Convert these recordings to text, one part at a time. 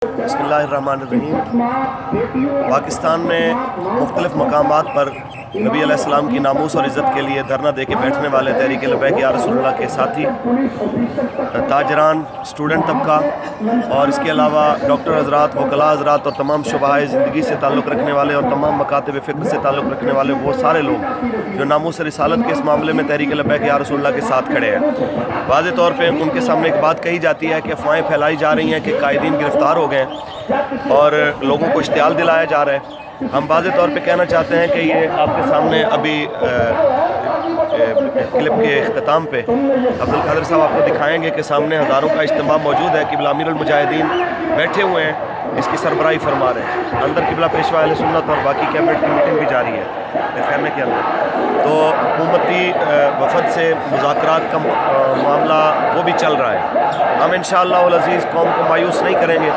بسم اللہ الرحمن الرحیم۔ پاکستان میں مختلف مقامات پر نبی علیہ السلام کی ناموس اور عزت کے لیے دھرنا دے کے بیٹھنے والے تحریک لبیک یا رسول اللہ کے ساتھی، تاجران، اسٹوڈنٹ طبقہ اور اس کے علاوہ ڈاکٹر حضرات، وکلاء حضرات اور تمام شعبۂ زندگی سے تعلق رکھنے والے اور تمام مکاتب فکر سے تعلق رکھنے والے وہ سارے لوگ جو ناموس رسالت کے اس معاملے میں تحریک لبیک یا رسول اللہ کے ساتھ کھڑے ہیں۔ واضح طور پہ ان کے سامنے ایک بات کہی جاتی ہے کہ افواہیں پھیلائی جا رہی ہیں کہ قائدین گرفتار ہو گئے ہیں اور لوگوں کو اشتعال دلایا جا رہا ہے۔ ہم واضح طور پہ کہنا چاہتے ہیں کہ یہ آپ کے سامنے ابھی کلپ کے اختتام پہ عبد القادر صاحب آپ کو دکھائیں گے کہ سامنے ہزاروں کا اجتماع موجود ہے، قبلہ امیر المجاہدین بیٹھے ہوئے ہیں، اس کی سربراہی فرما رہے ہیں، اندر قبلہ پیشوا اہل سنت اور باقی کیبنٹ کی میٹنگ بھی جاری ہے خیمے کے اندر۔ تو حکومتی وفد سے مذاکرات کا معاملہ وہ بھی چل رہا ہے۔ ہم انشاءاللہ العزیز قوم کو مایوس نہیں کریں گے،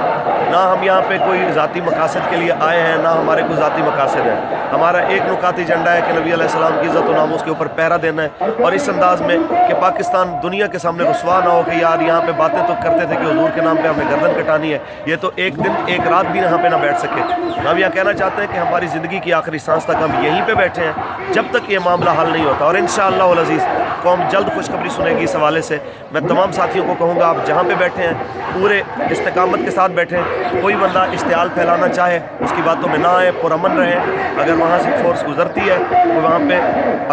نہ ہم یہاں پہ کوئی ذاتی مقاصد کے لیے آئے ہیں، نہ ہمارے کوئی ذاتی مقاصد ہیں۔ ہمارا ایک نکاتی ایجنڈا ہے کہ نبی علیہ السلام کی عزت و ناموس کے اوپر پہرا دینا ہے، اور اس انداز میں کہ پاکستان دنیا کے سامنے رسوا نہ ہو کہ یار یہاں پہ باتیں تو کرتے تھے کہ حضور کے نام پہ ہمیں گردن کٹانی ہے، یہ تو ایک دن ایک رات بھی یہاں پہ نہ بیٹھ سکے۔ ہم یہاں کہنا چاہتے ہیں کہ ہماری زندگی کی آخری سانس تک ہم یہیں پہ بیٹھے ہیں جب تک یہ معاملہ حل نہیں ہوتا، اور انشاءاللہ العزیز قوم جلد خوشخبری سنے گی اس حوالے سے۔ میں تمام ساتھیوں کو کہوں گا آپ جہاں پہ بیٹھے ہیں پورے استقامت کے ساتھ بیٹھیں، کوئی بندہ اشتعال پھیلانا چاہے اس کی باتوں میں نہ آئے، پرامن رہیں۔ اگر وہاں سے فورس گزرتی ہے تو وہاں پہ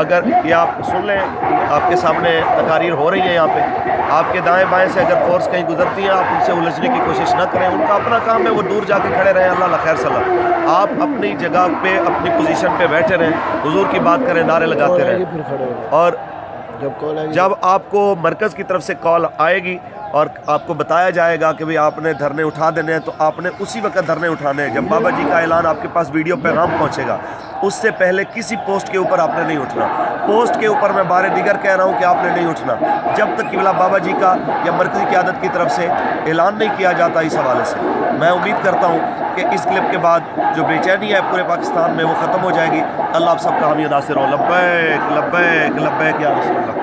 اگر یہ آپ سن لیں، آپ کے سامنے تقاریر ہو رہی ہے، یہاں پہ آپ کے دائیں بائیں سے اگر فورس کہیں گزرتی ہیں آپ ان سے الجھنے کی کوشش نہ کریں، ان کا اپنا کام ہے، وہ دور جا کے کھڑے رہیں، اللہ خیر صلاح۔ آپ اپنی جگہ پہ اپنی پوزیشن پہ بیٹھے رہیں، حضور کی بات کریں، نعرے لگاتے رہیں، اور جب آپ کو مرکز کی طرف سے کال آئے گی اور آپ کو بتایا جائے گا کہ بھئی آپ نے دھرنے اٹھا دینے ہیں تو آپ نے اسی وقت دھرنے اٹھانے ہیں۔ جب بابا جی کا اعلان آپ کے پاس ویڈیو پیغام پہنچے گا، اس سے پہلے کسی پوسٹ کے اوپر آپ نے نہیں اٹھنا۔ پوسٹ کے اوپر میں بار دیگر کہہ رہا ہوں کہ آپ نے نہیں اٹھنا جب تک قبلہ بابا جی کا یا مرکزی قیادت کی طرف سے اعلان نہیں کیا جاتا اس حوالے سے۔ میں امید کرتا ہوں کہ اس کلپ کے بعد جو بے چینی ہے پورے پاکستان میں وہ ختم ہو جائے گی۔ اللہ آپ سب کا حامی ناصر ہو۔ لبیک لبیک لبیک یا رسول اللہ۔